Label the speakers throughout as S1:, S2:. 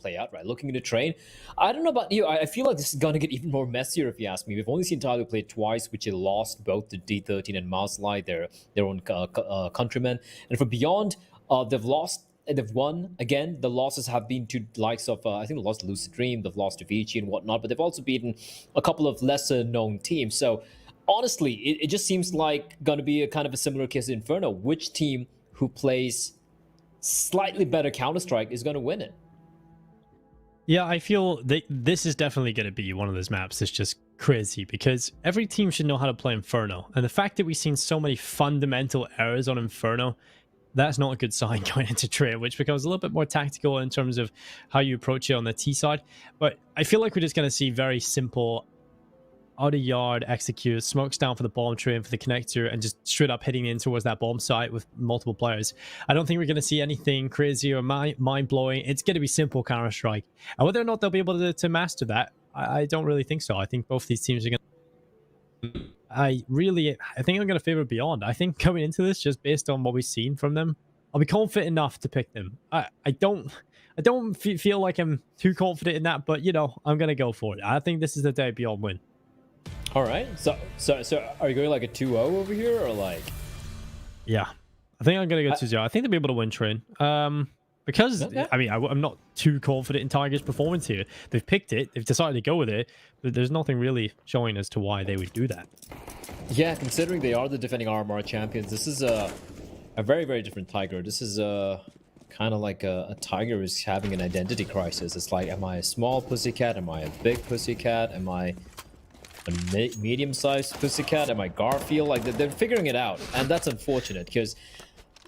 S1: play out, right? Looking into train. I don't know about you. I feel like this is going to get even more messier if you ask me. We've only seen Tiger play twice, which he lost both to D13 and Mauslai, their own countrymen. And for Beyond, they've lost. They've won again. The losses have been to likes of I think they lost to Lucid Dream, they've lost to Vici and whatnot, but they've also beaten a couple of lesser known teams. So honestly, it just seems like going to be a kind of a similar case to Inferno. Which team who plays slightly better Counter Strike is going to win it?
S2: Yeah, I feel that this is definitely going to be one of those maps that's just crazy because every team should know how to play Inferno. And the fact that we've seen so many fundamental errors on Inferno, that's not a good sign going into Train, which becomes a little bit more tactical in terms of how you approach it on the T side. But I feel like we're just going to see very simple out of yard execute, smokes down for the bomb train for the connector, and just straight up hitting in towards that bomb site with multiple players. I don't think we're going to see anything crazy or mind-blowing. It's going to be simple Counter-Strike. And whether or not they'll be able to master that, I don't really think so. I think both these teams are going to... I think I'm going to favor Beyond. I think going into this, just based on what we've seen from them, I'll be confident enough to pick them. I don't feel like I'm too confident in that, but, you know, I'm going to go for it. I think this is the day Beyond win.
S1: All right. So are you going like a 2-0 over here or like?
S2: Yeah, I think I'm going to go 2-0. I think they'll be able to win Train. Because, okay. I mean, I'm not too confident in Tiger's performance here. They've picked it. They've decided to go with it. But there's nothing really showing as to why they would do that.
S1: Yeah, considering they are the defending RMR champions, this is a very, very different Tiger. This is kind of like a Tiger who's having an identity crisis. It's like, am I a small pussycat? Am I a big pussycat? Am I a medium-sized pussycat? Am I Garfield? Like, they're figuring it out. And that's unfortunate because...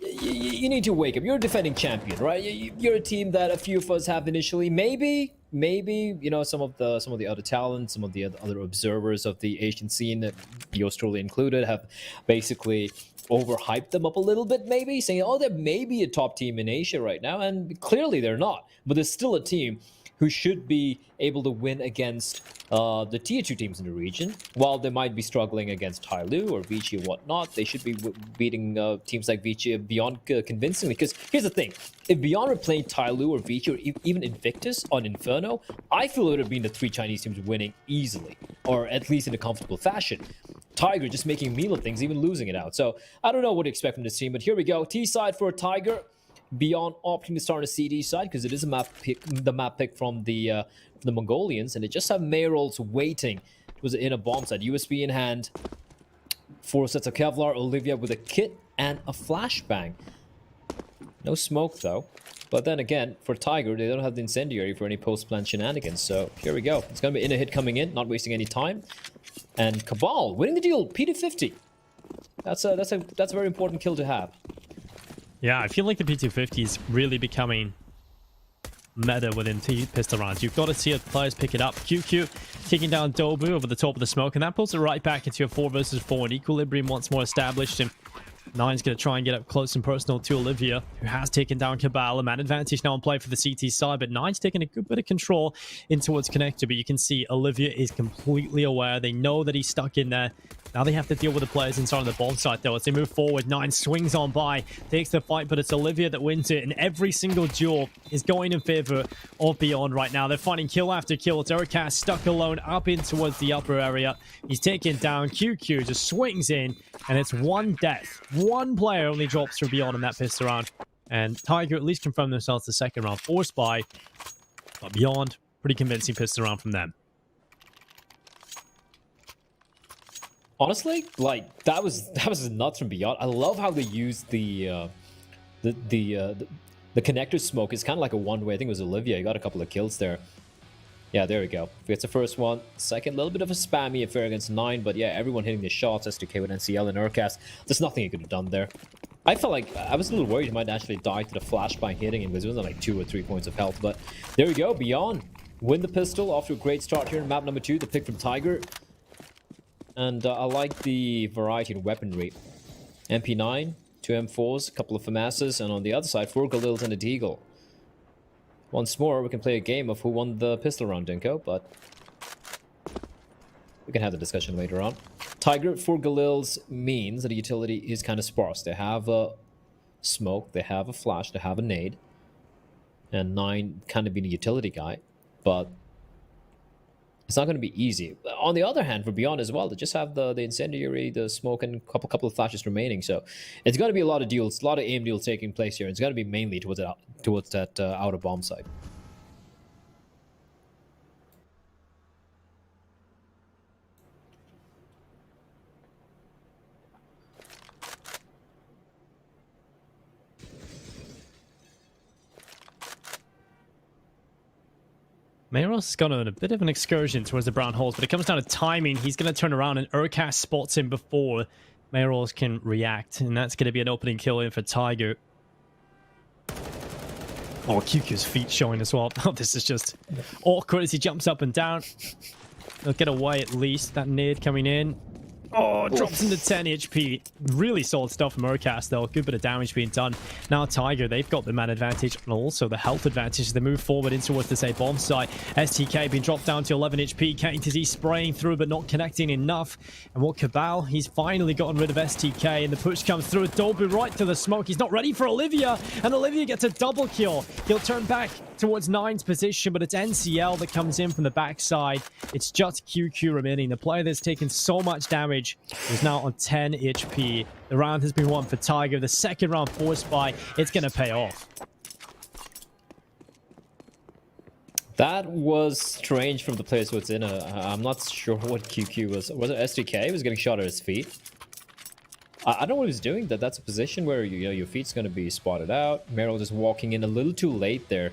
S1: You need to wake up. You're a defending champion, right? You're a team that a few of us have initially. Maybe, you know, some of the other talents, some of the other observers of the Asian scene, Yostroli included, have basically overhyped them up a little bit, maybe saying, oh, they're maybe a top team in Asia right now, and clearly they're not. But there's still a team who should be able to win against the tier 2 teams in the region. While they might be struggling against Tyloo or Vici or whatnot, they should be beating teams like Vici Beyond convincingly. Because here's the thing, if Beyond were playing Tyloo or Vici or even Invictus on Inferno, I feel it would have been the 3 Chinese teams winning easily, or at least in a comfortable fashion. Tiger just making a meal of things, even losing it out. So I don't know what to expect from this team, but here we go. T side for Tiger. Beyond opting to start on a CD side because it is a map pick, the map pick from the Mongolians, and they just have Mayrolls waiting. It was in a bomb site, USB in hand, 4 sets of Kevlar, Olivia with a kit and a flashbang. No smoke though, but then again for Tiger they don't have the incendiary for any post-plant shenanigans. So here we go. It's gonna be in a hit coming in, not wasting any time, and Cabal winning the deal, P250. That's a very important kill to have.
S2: Yeah, I feel like the P250 is really becoming meta within pistol rounds. You've got to see players pick it up. QQ taking down Dobu over the top of the smoke, and that pulls it right back into a 4 versus 4, and equilibrium once more established. And Nine's going to try and get up close and personal to Olivia, who has taken down Cabal. A man advantage now on play for the CT side, but Nine's taking a good bit of control in towards Connector. But you can see Olivia is completely aware. They know that he's stuck in there. Now they have to deal with the players inside on the bomb site, though. As they move forward, Nine swings on by, takes the fight, but it's Olivia that wins it. And every single duel is going in favor of Beyond right now. They're fighting kill after kill. It's Ericast stuck alone up in towards the upper area. He's taken down. QQ just swings in, and it's one death. One player only drops for Beyond in that pistol round. And Tiger at least confirmed themselves the second round. Forced by, but Beyond, pretty convincing pistol round from them.
S1: Honestly, like that was nuts from Beyond. I love how they used the connector smoke. It's kind of like a one-way. I think it was Olivia. He got a couple of kills there. Yeah, there we go. Gets the first one. Second, a little bit of a spammy affair against Nine, but yeah, everyone hitting the shots. SDK with NCL and Urcast. There's nothing he could have done there. I felt like I was a little worried he might actually die to the flashbang hitting him because it was like 2 or 3 points of health. But there we go. Beyond win the pistol after a great start here in map number 2. The pick from Tiger. And I like the variety in weaponry. MP9, 2 M4s, a couple of FAMASs, and on the other side, 4 Galils and a Deagle. Once more, we can play a game of who won the pistol round, Dinko, but we can have the discussion later on. Tiger, 4 Galils means that the utility is kind of sparse. They have a smoke, they have a flash, they have a nade. and 9 kind of being a utility guy, but it's not going to be easy. On the other hand, for Beyond as well, they just have the incendiary, the smoke, and couple of flashes remaining. So it's going to be a lot of deals, a lot of aim deals taking place here. It's going to be mainly towards that outer bomb side.
S2: Mayros has gone on a bit of an excursion towards the brown holes, but it comes down to timing. He's going to turn around and Urcast spots him before Mayros can react, and that's going to be an opening kill in for Tiger. Oh, QQ's feet showing as well. Oh, this is just awkward as he jumps up and down. He'll get away at least. That nade coming in. Oh, drops into 10 HP. Really solid stuff from Urcast, though. A good bit of damage being done. Now Tiger, they've got the man advantage and also the health advantage as they move forward in towards this A bomb site. STK being dropped down to 11 HP. KTZ spraying through but not connecting enough. And what Cabal, he's finally gotten rid of STK and the push comes through. Dolby right to the smoke. He's not ready for Olivia, and Olivia gets a double kill. He'll turn back towards 9's position, but it's NCL that comes in from the backside. It's just QQ remaining. The player that's taken so much damage is now on 10 HP. The round has been won for Tiger. The second round forced by, it's going to pay off.
S1: That was strange from the players who it's in. I'm not sure what QQ was. Was it SDK? He was getting shot at his feet. I don't know what he was doing. That's a position where your feet's going to be spotted out. Meryl just walking in a little too late there.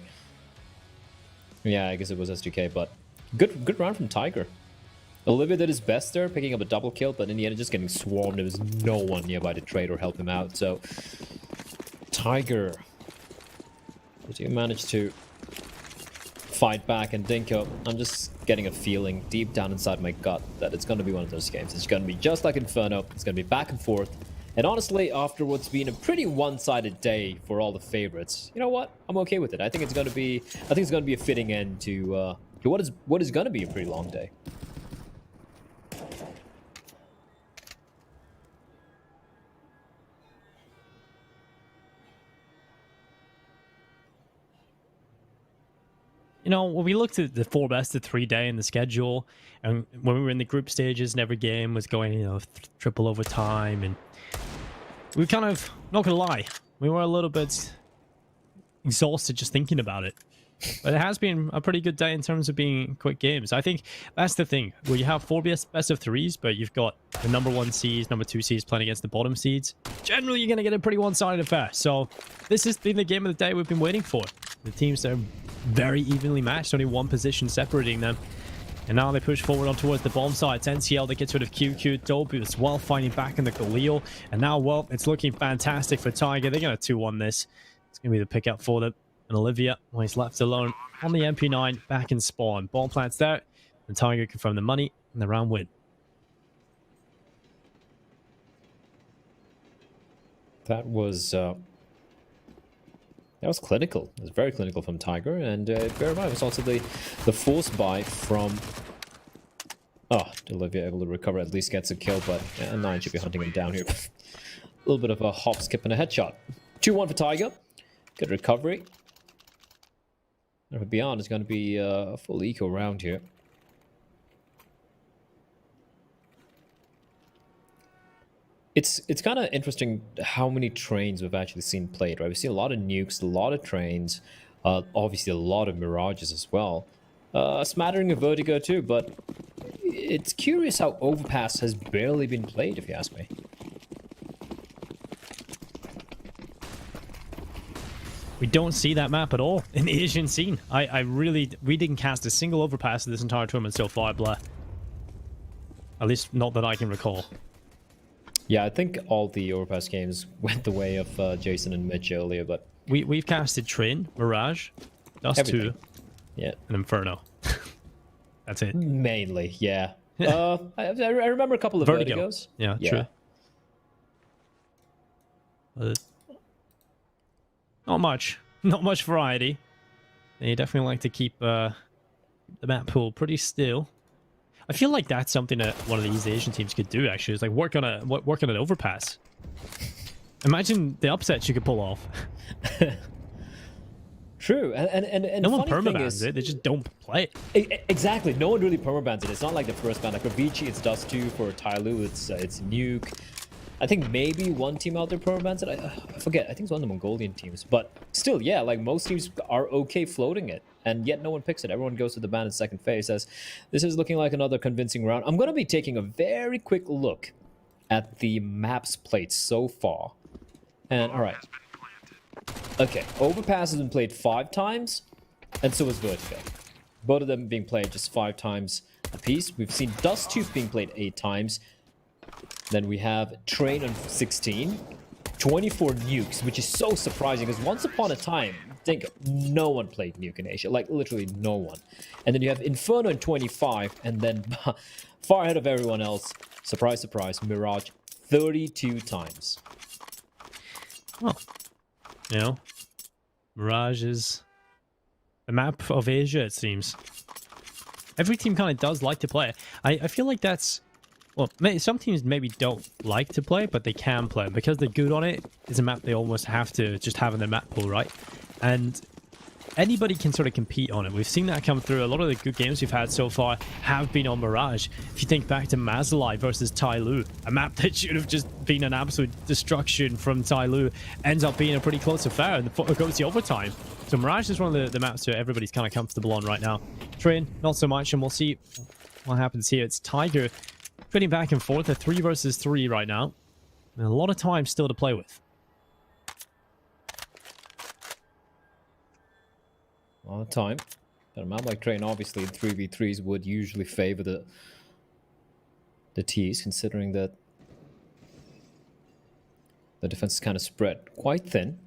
S1: Yeah, I guess it was SDK, but good round from Tiger. Olivia did his best there, picking up a double kill, but in the end, just getting swarmed. There was no one nearby to trade or help him out. So, Tiger, did you manage to fight back? And Dinko, I'm just getting a feeling deep down inside my gut that it's going to be one of those games. It's going to be just like Inferno. It's going to be back and forth. And honestly, after what's been a pretty one-sided day for all the favorites, you know what? I'm okay with it. I think it's going to be a fitting end to what is going to be a pretty long day.
S2: You know, when we looked at the 4 best of 3 day in the schedule, and when we were in the group stages and every game was going, triple overtime, and we kind of, not gonna lie, we were a little bit exhausted just thinking about it. But it has been a pretty good day in terms of being quick games. I think that's the thing, where you have 4 best of 3s, but you've got the number 1 seeds, number 2 seeds playing against the bottom seeds. Generally, you're going to get a pretty one-sided affair. So this has been the game of the day we've been waiting for. The teams are very evenly matched, only 1 position separating them. And now they push forward on towards the bomb site. It's NCL that gets rid of QQ. Dolby as well, finding back in the Galil. And now, well, it's looking fantastic for Tiger. They're going to 2-1 this. It's going to be the pickup for them. And Olivia, when he's left alone on the MP9, back in spawn. Bomb plants there. And Tiger confirmed the money and the round win.
S1: That was clinical. It was very clinical from Tiger, and bear in mind, it was also the force buy from... Oh, Olivia able to recover, at least gets a kill, but 9 should be hunting him down here. A little bit of a hop, skip, and a headshot. 2-1 for Tiger. Good recovery. Beyond is going to be a full eco round here. It's kind of interesting how many trains we've actually seen played, right? We've seen a lot of nukes, a lot of trains, obviously a lot of mirages as well. A smattering of Vertigo too, but it's curious how Overpass has barely been played, if you ask me.
S2: We don't see that map at all in the Asian scene. We didn't cast a single Overpass in this entire tournament so far, Blair. At least not that I can recall.
S1: Yeah, I think all the Overpass games went the way of Jason and Mitch earlier, but...
S2: We've casted Train, Mirage, Dust 2,
S1: yeah,
S2: and Inferno. That's it.
S1: Mainly, yeah. I remember a couple of Vertigos.
S2: Yeah, true. Not much. Not much variety. They definitely like to keep the map pool pretty still. I feel like that's something that one of these Asian teams could do, actually. Is like work on an Overpass. Imagine the upsets you could pull off.
S1: True, and
S2: No
S1: the
S2: one
S1: funny thing
S2: permabans
S1: is,
S2: it, they just don't play it.
S1: Exactly, no one really permabans it. It's not like the first ban, like for Vici it's Dust 2, for Tyloo it's Nuke. I think maybe one team out there permabans it. I forget, I think it's one of the Mongolian teams. But still, yeah, like most teams are okay floating it, and yet no one picks it. Everyone goes to the ban in second phase, says, this is looking like another convincing round. I'm going to be taking a very quick look at the maps played so far. And alright. Okay, Overpass has been played 5 times, and so is Vertigo. Both of them being played just 5 times apiece. We've seen Dust 2 being played 8 times. Then we have Train on 16. 24 nukes, which is so surprising, because once upon a time, think no one played Nuke in Asia. Like, literally no one. And then you have Inferno in 25, and then far ahead of everyone else, surprise, surprise, Mirage 32 times.
S2: Well, you know, Mirage is the map of Asia, it seems. Every team kind of does like to play. I feel like that's... Well, some teams maybe don't like to play, but they can play. Because they're good on it, it's a map they almost have to just have in their map pool, right? And anybody can sort of compete on it. We've seen that come through. A lot of the good games we've had so far have been on Mirage. If you think back to Mazalai versus Tyloo, a map that should have just been an absolute destruction from Tyloo, ends up being a pretty close affair and it goes to overtime. So Mirage is one of the maps that everybody's kind of comfortable on right now. Train, not so much, and we'll see what happens here. It's Tiger fitting back and forth, a 3 versus 3 right now. And a lot of time still to play with.
S1: A lot of time. But a map like Train, obviously, in 3v3s would usually favor the Ts, considering that the defense is kind of spread quite thin.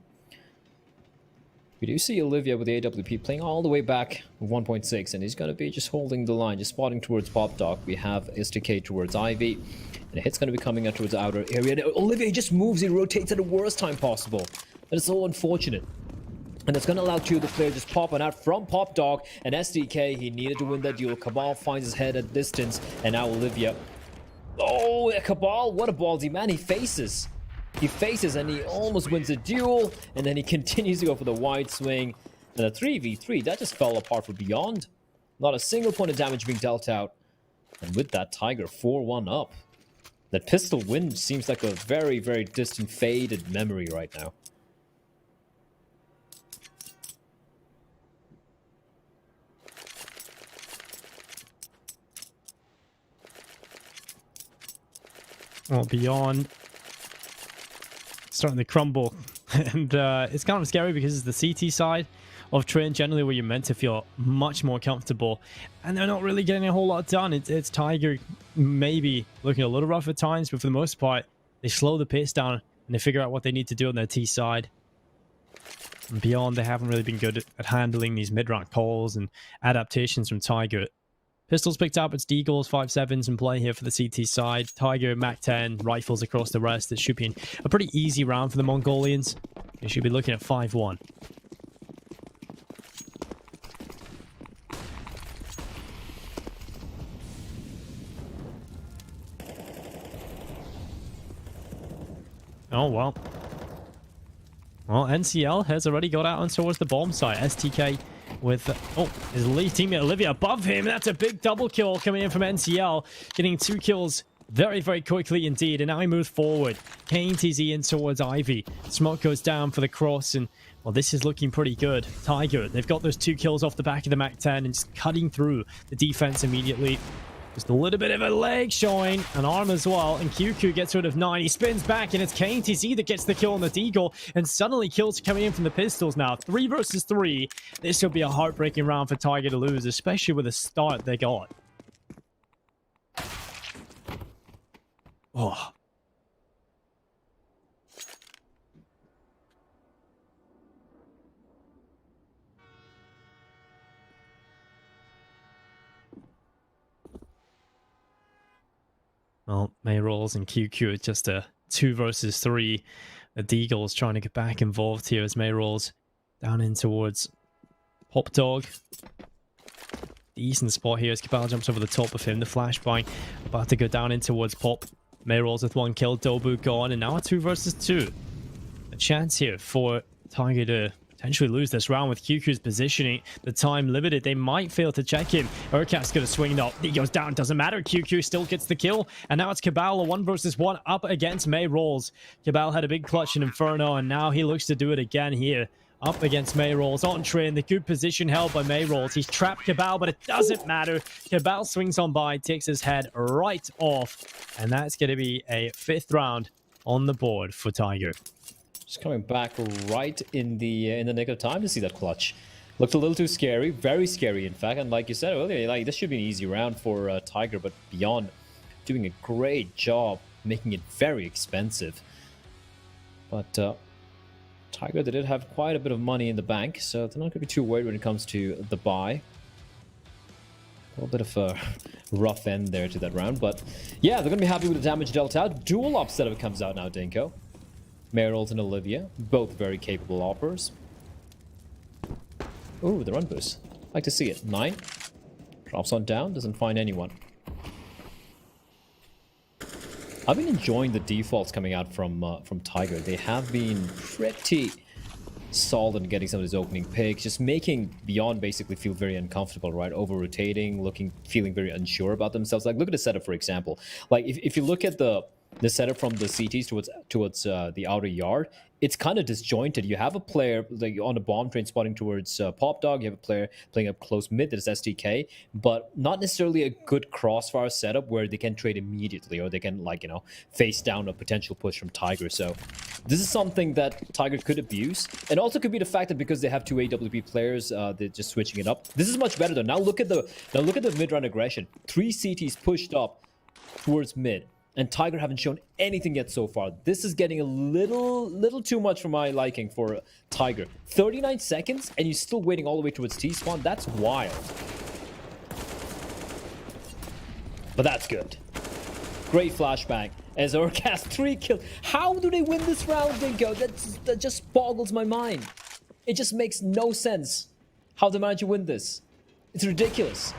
S1: We do see Olivia with the AWP playing all the way back with 1.6, and he's going to be just holding the line, just spotting towards Pop Dog. We have STK towards Ivy, and a hit's going to be coming out towards the outer area. And Olivia just moves, he rotates at the worst time possible. But it's so unfortunate. And it's going to allow 2 of the players just popping out from Pop Dog and SDK. He needed to win that duel. Cabal finds his head at distance, and now Olivia. Oh, Cabal, what a ballsy man. He faces. He faces and he almost wins the duel, and then he continues to go for the wide swing. And a 3v3, that just fell apart for Beyond. Not a single point of damage being dealt out. And with that, Tiger 4-1 up. That pistol win seems like a very, very distant, faded memory right now.
S2: Well, Beyond starting to crumble. And it's kind of scary because it's the CT side of Train, generally where you're meant to feel much more comfortable. And they're not really getting a whole lot done. It's Tiger maybe looking a little rough at times, but for the most part, they slow the pace down and they figure out what they need to do on their T side. And Beyond, they haven't really been good at handling these mid-rank calls and adaptations from Tiger. Pistols picked up, it's Deagles, 5.7s in play here for the CT side. Tiger, MAC-10, rifles across the rest. It should be a pretty easy round for the Mongolians. They should be looking at 5-1. Oh, well. Well, NCL has already got out and towards the bomb site. STK with, his lead teammate Olivia above him. That's a big double kill coming in from NCL. Getting 2 kills very, very quickly indeed. And now he moves forward. KTZ in towards Ivy. Smoke goes down for the cross. And, well, this is looking pretty good. Tiger, they've got those 2 kills off the back of the MAC-10 and just cutting through the defense immediately. Just a little bit of a leg showing, an arm as well, and QQ gets rid of 9. He spins back, and it's KTZ that gets the kill on the Deagle, and suddenly kills coming in from the pistols now. 3 versus 3. This will be a heartbreaking round for Tiger to lose, especially with the start they got. Oh. Well, Mayrolls and QQ are just a 2 versus 3. The Deagle's trying to get back involved here as Mayrolls down in towards Pop Dog. Decent spot here as Cabal jumps over the top of him. The flashbang about to go down in towards Pop. Mayrolls with 1 kill, Dobu gone, and now a 2 versus 2. A chance here for Tiger to potentially lose this round with QQ's positioning. The time limited, they might fail to check him. Urkat's gonna swing it up. He goes down, doesn't matter. QQ still gets the kill. And now it's Cabal, a 1 versus 1 up against May Rolls. Cabal had a big clutch in Inferno, and now he looks to do it again here. Up against May Rolls on train. The good position held by May Rolls. He's trapped Cabal, but it doesn't matter. Cabal swings on by, takes his head right off. And that's going to be a 5th round on the board for Tiger.
S1: Just coming back right in the nick of time to see that clutch. Looked a little too scary, very scary in fact. And like you said earlier, like this should be an easy round for Tiger, but Beyond doing a great job making it very expensive. But Tiger, they did have quite a bit of money in the bank, so they're not going to be too worried when it comes to the buy. A little bit of a rough end there to that round, but yeah, they're going to be happy with the damage dealt out. Dual op setup comes out now, Dinko. May Rolls and Olivia, both very capable oppers. Ooh, the run boost. Like to see it. 9. Drops on down, doesn't find anyone. I've been enjoying the defaults coming out from Tiger. They have been pretty solid in getting some of these opening picks, just making Beyond basically feel very uncomfortable, right? Over-rotating, feeling very unsure about themselves. Like, look at the setup, for example. Like, if you look at the setup from the CTs towards the outer yard, it's kind of disjointed. You have a player like on a bomb train spotting towards Pop Dog. You have a player playing up close mid that is STK, but not necessarily a good crossfire setup where they can trade immediately or they can, like, you know, face down a potential push from Tiger. So this is something that Tiger could abuse, and also could be the fact that because they have two AWP players, they're just switching it up. This is much better though. Now look at the mid round aggression. 3 CTs pushed up towards mid. And Tiger haven't shown anything yet so far. This is getting a little too much for my liking for Tiger. 39 seconds and you're still waiting all the way towards T-spawn. That's wild. But that's good. Great flashbang as Urkas 3 kills. How do they win this round, Dinko? That just boggles my mind. It just makes no sense how they managed to win this. It's ridiculous.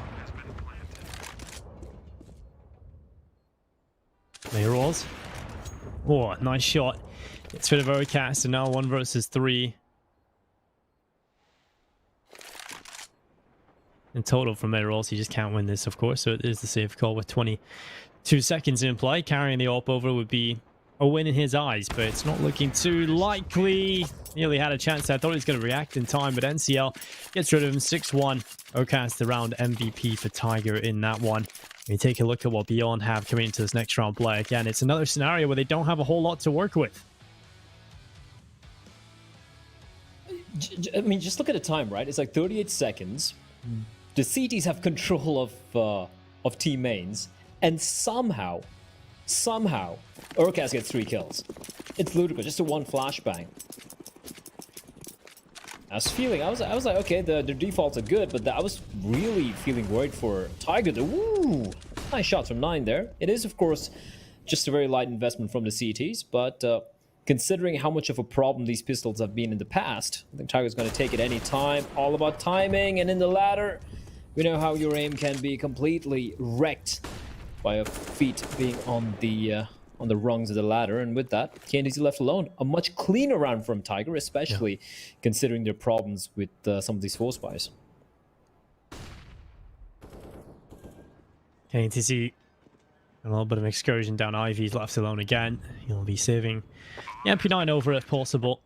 S2: May Rolls. Oh, nice shot. It's rid of Urkas, and now 1 versus 3. In total from May Rolls, he just can't win this, of course, so it is the safe call with 22 seconds in play. Carrying the AWP over would be a win in his eyes, but it's not looking too likely. Nearly had a chance. I thought he was going to react in time, but NCL gets rid of him. 6-1. Urkas the round MVP for Tiger in that one. When you take a look at what Beyond have coming into this next round play, again, it's another scenario where they don't have a whole lot to work with.
S1: I mean, just look at the time, right? It's like 38 seconds. The CTs have control of team mains, and somehow, Urkas gets 3 kills. It's ludicrous. Just a 1 flashbang. I was like, okay, the defaults are good, but I was really feeling worried for Tiger. Ooh, nice shots from 9 there. It is, of course, just a very light investment from the CTs, but considering how much of a problem these pistols have been in the past, I think Tiger's going to take it any time. All about timing, and in the ladder, we know how your aim can be completely wrecked by a feet being on the rungs of the ladder, and with that, KNDZ left alone. A much cleaner round from Tiger, especially considering their problems with some of these force buys.
S2: KNDZ a little bit of an excursion down Ivy's left alone again. He'll be saving the MP9 over if possible.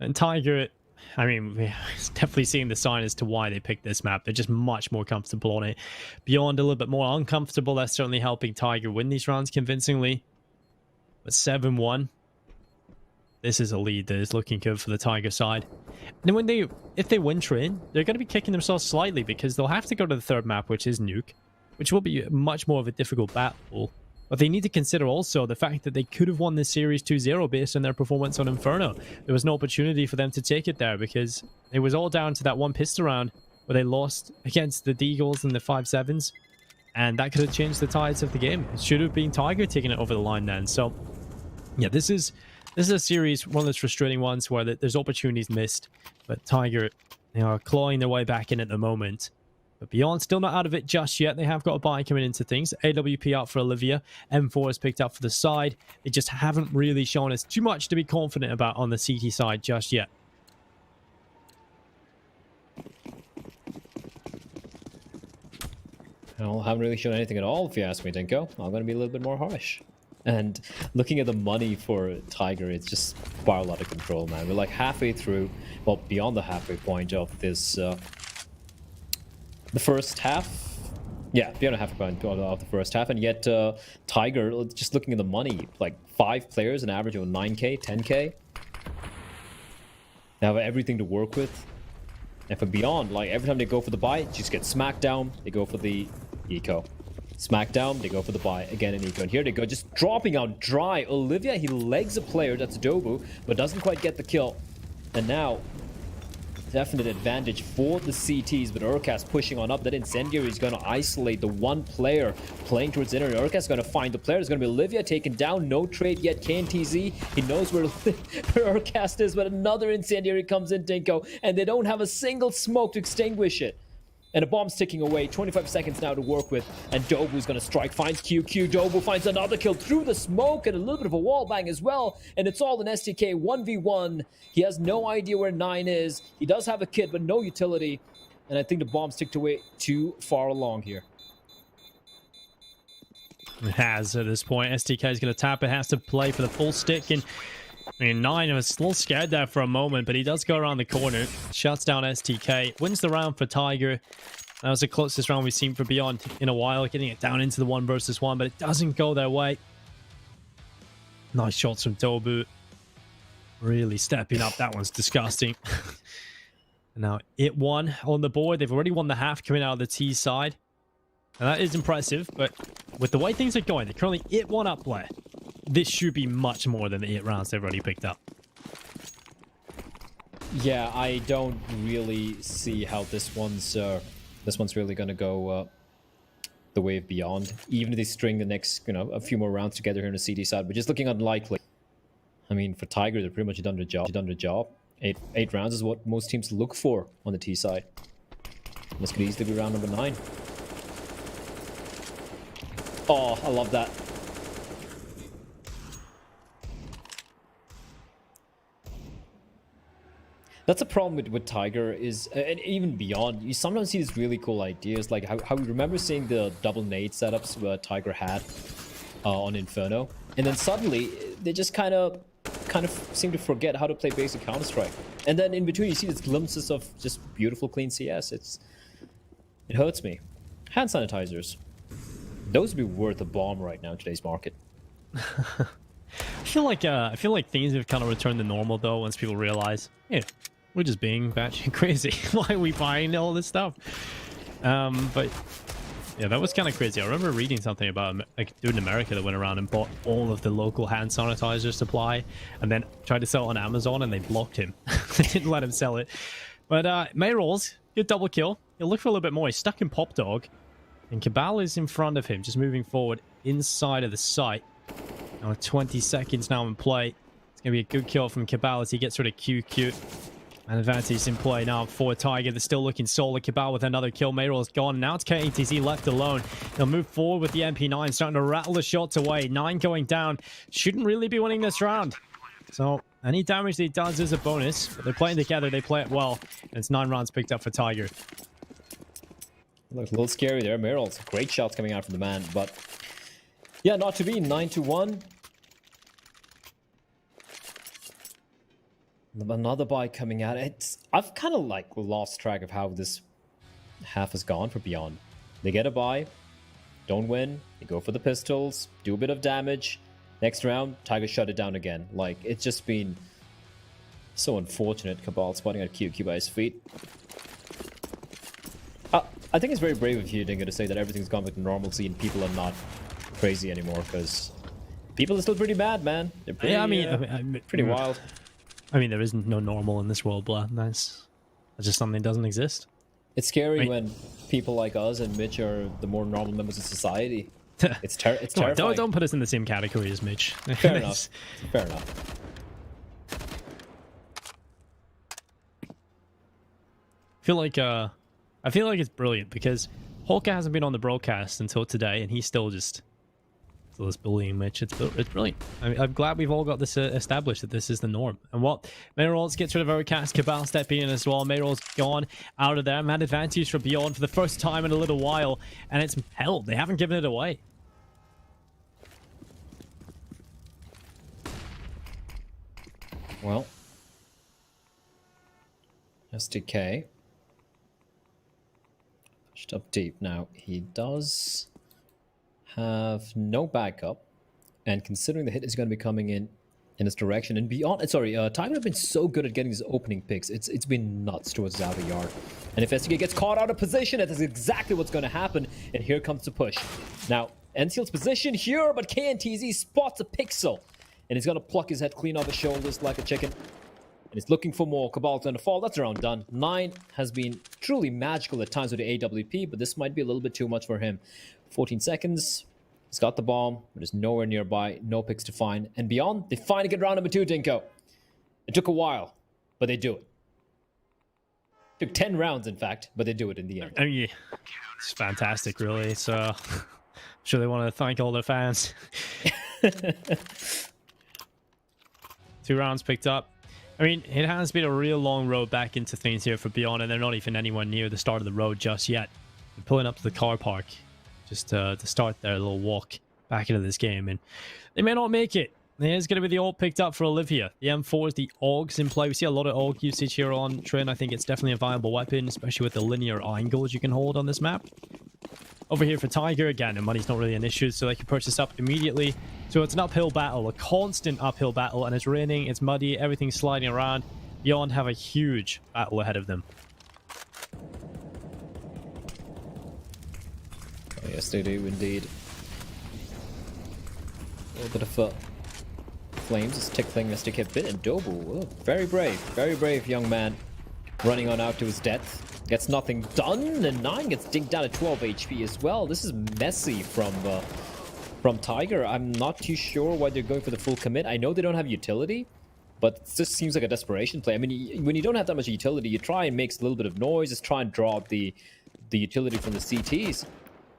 S2: And Tiger, I mean, we're definitely seeing the sign as to why they picked this map. They're just much more comfortable on it. Beyond a little bit more uncomfortable. That's certainly helping Tiger win these rounds convincingly. But 7-1. This is a lead that is looking good for the Tiger side. And when if they win train, they're going to be kicking themselves slightly because they'll have to go to the third map, which is Nuke, which will be much more of a difficult battle. But they need to consider also the fact that they could have won this series 2-0 based on their performance on Inferno. There was no opportunity for them to take it there because it was all down to that one pistol round where they lost against the Deagles and the 5-7s. And that could have changed the tides of the game. It should have been Tiger taking it over the line then. So, yeah, this is a series, one of those frustrating ones where there's opportunities missed. But Tiger, they are clawing their way back in at the moment. But Beyond still not out of it just yet. They have got a buy coming into things. AWP out for Olivia. M4 is picked up for the side. They just haven't really shown us too much to be confident about on the CT side just yet.
S1: Well, haven't really shown anything at all, if you ask me, Dinko. I'm going to be a little bit more harsh. And looking at the money for Tiger, it's just spiral out of control, man. We're like halfway through, well, beyond the halfway point of this, the first half. Yeah, beyond the halfway point of the first half. And yet, Tiger, just looking at the money, like 5 players, an average of 9K, 10K. They have everything to work with. And for Beyond, like every time they go for the buy, just get smacked down. They go for the eco. Smackdown, they go for the buy again in eco. And here they go, just dropping out dry. Olivia, he legs a player, that's Dobu, but doesn't quite get the kill. And now, definite advantage for the CTs, but Urkas pushing on up. That Incendiary is going to isolate the one player playing towards the inner. Urkas is going to find the player. It's going to be Olivia taken down. No trade yet. KNTZ, he knows where Urkas is, but another Incendiary comes in, Dinko, and they don't have a single smoke to extinguish it. And a bomb's ticking away. 25 seconds now to work with. And Dobu's going to strike. Finds QQ. Dobu finds another kill through the smoke. And a little bit of a wall bang as well. And it's all an STK 1v1. He has no idea where 9 is. He does have a kit, but no utility. And I think the bomb's ticked away too far along here.
S2: It has at this point. STK is going to tap it. Has to play for the full stick. And I mean, 9 was a little scared there for a moment, but he does go around the corner, shuts down STK, wins the round for Tiger. That was the closest round we've seen for Beyond in a while, getting it down into the 1 versus 1, but it doesn't go their way. Nice shots from Dobu. Really stepping up. That one's disgusting. And now it won on the board. They've already won the half coming out of the T side. And that is impressive, but with the way things are going, they're currently it 1 up play. This should be much more than the 8 rounds they've already picked up.
S1: Yeah, I don't really see how this one's really gonna go the way of Beyond. Even if they string the next, a few more rounds together here on the CD side, but just looking unlikely. I mean, for Tiger, they're pretty much done their job. Eight rounds is what most teams look for on the T side. This could easily be round number 9. Oh, I love that. That's a problem with Tiger is, and even Beyond, you sometimes see these really cool ideas, like how we remember seeing the double nade setups Tiger had on Inferno, and then suddenly they just kind of seem to forget how to play basic Counter-Strike. And then in between you see these glimpses of just beautiful clean CS. It hurts me. Hand sanitizers. Those would be worth a bomb right now in today's market.
S2: I feel like things have kind of returned to normal though once people realize, yeah, we're just being batshit crazy. Why are we buying all this stuff? But yeah, that was kind of crazy. I remember reading something about like a dude in America that went around and bought all of the local hand sanitizer supply and then tried to sell it on Amazon and they blocked him. They didn't let him sell it. But Mayrolls, good double kill. He'll look for a little bit more. He's stuck in Pop Dog. And Cabal is in front of him, just moving forward inside of the site. Now 20 seconds now in play. It's going to be a good kill from Cabal as he gets rid of QQ. And advantage in play now for Tiger. They're still looking solid. Cabal with another kill. Mayrol is gone. Now it's KNTZ left alone. They'll move forward with the MP9, starting to rattle the shots away. 9 going down. Shouldn't really be winning this round. So any damage that he does is a bonus. But they're playing together. They play it well. And it's 9 rounds picked up for Tiger.
S1: Looks a little scary there. Mayrolls, great shots coming out from the man. But yeah, not to be. 9-1. Another buy coming out. I've kind of like lost track of how this half has gone for Beyond. They get a buy, don't win, they go for the pistols, do a bit of damage. Next round, Tiger shut it down again. Like, it's just been so unfortunate. Cabal spotting at QQ by his feet. I think it's very brave of you, Dingo, to say that everything's gone with normalcy and people are not crazy anymore, because people are still pretty mad, man. They're pretty,
S2: yeah, I mean,
S1: pretty wild.
S2: I mean, there is no normal in this world, Blood. That's just something that doesn't exist.
S1: It's scary when people like us and Mitch are the more normal members of society. It's terrifying.
S2: Don't put us in the same category as Mitch.
S1: Fair enough. Fair enough.
S2: I feel like I feel like it's brilliant because Holka hasn't been on the broadcast until today, and he's still just this bullying Mitch. It's brilliant. I'm glad we've all got this established that this is the norm. And what Mayrolls gets rid of Overcast, Cabal stepping in as well. Mayrolls gone out of there. Man advantage for Beyond for the first time in a little while, and it's held. They haven't given it away.
S1: Well, SDK pushed up deep. Now he does have no backup, and considering the hit is going to be coming in his direction and beyond, sorry, Tiger have been so good at getting his opening picks. It's been nuts towards the outer yard, and if SDK gets caught out of position, that is exactly what's going to happen. And here comes the push. Now NCL's position here, but KNTZ spots a pixel, and he's going to pluck his head clean off his shoulders like a chicken. And he's looking for more. Cabal's going to fall. That's around done. 9 has been truly magical at times with the AWP, but this might be a little bit too much for him. 14 seconds. He's got the bomb, but it's nowhere nearby. No picks to find. And Beyond, they finally get round number 2, Dinko. It took a while, but they do it. Took 10 rounds, in fact, but they do it in the end.
S2: I mean, yeah, it's fantastic, really. So I'm sure they want to thank all their fans. 2 rounds picked up. I mean, it has been a real long road back into things here for Beyond, and they're not even anywhere near the start of the road just yet. They're pulling up to the car park just to start their little walk back into this game, and they may not make it. There's going to be the ult picked up for Olivia. The M4 is the AUGs in play. We see a lot of AUG usage here on Trin. I think it's definitely a viable weapon, especially with the linear angles you can hold on this map. Over here for Tiger, again, and money's not really an issue, so they can purchase up immediately. So it's an uphill battle, a constant uphill battle, and it's raining, it's muddy, everything's sliding around. Beyond have a huge battle ahead of them.
S1: Yes, they do indeed. A little bit of flames is tickling SDK a bit, and Dobu, very brave young man, running on out to his death. Gets nothing done, and 9 gets dinked down to 12 HP as well. This is messy from Tiger. I'm not too sure why they're going for the full commit. I know they don't have utility, but this seems like a desperation play. I mean, when you don't have that much utility, you try and make a little bit of noise, just try and draw up the utility from the CTs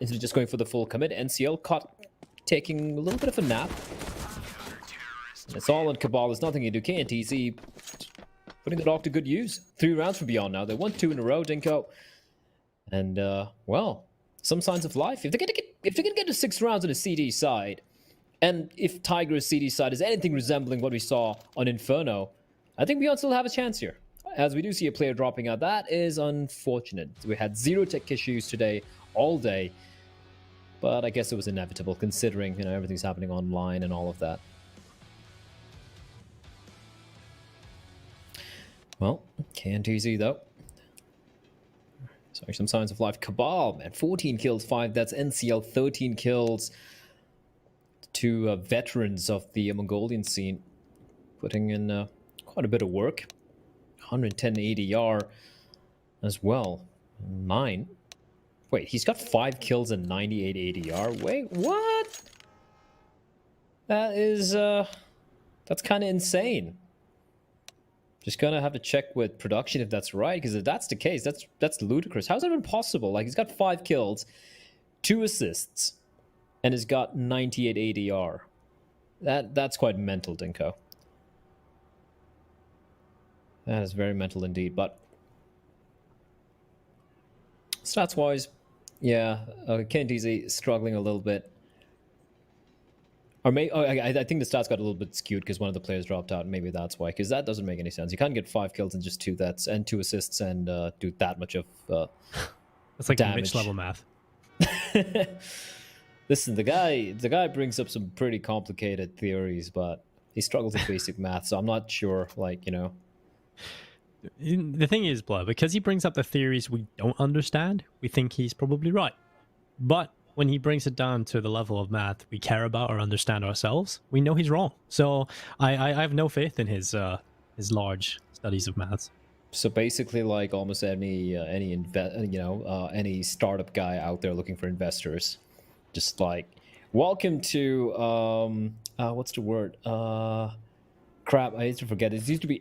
S1: instead of just going for the full commit. NCL caught taking a little bit of a nap. And it's all on Cabal. There's nothing you do. KNTZ putting the dog to good use. 3 rounds for Beyond now. They won 2 in a row, Dinko. And, well, some signs of life. If they're gonna get to 6 rounds on the CD side, and if Tiger's CD side is anything resembling what we saw on Inferno, I think Beyond still have a chance here. As we do see a player dropping out, that is unfortunate. We had 0 tech issues today, all day. But I guess it was inevitable, considering, you know, everything's happening online and all of that. Well, KNTZ though. Sorry, some signs of life. Cabal, man, 14 kills, 5. That's NCL, 13 kills. 2 veterans of the Mongolian scene, putting in quite a bit of work. 110 ADR as well. 9. Wait, he's got 5 kills and 98 ADR. Wait, what? That is, that's kind of insane. Just gonna have to check with production if that's right, because if that's the case, that's ludicrous. How's that even possible? Like, he's got 5 kills, 2 assists, and has got 98 ADR. That's quite mental, Dinko. That is very mental indeed. But stats wise, yeah, KNTZ struggling a little bit. Or I think the stats got a little bit skewed because one of the players dropped out. Maybe that's why, because that doesn't make any sense. You can't get 5 kills and just 2 deaths and 2 assists and do that much of
S2: that's like
S1: damage.
S2: Mitch level math.
S1: Listen, the guy brings up some pretty complicated theories, but he struggles with basic math, so I'm not sure, like, you know.
S2: The thing is, Blur, because he brings up the theories we don't understand, we think he's probably right. But when he brings it down to the level of math we care about or understand ourselves, we know he's wrong. So I have no faith in his large studies of maths.
S1: So basically, like almost any startup guy out there looking for investors, just like, welcome to what's the word? Crap, I used to forget. It used to be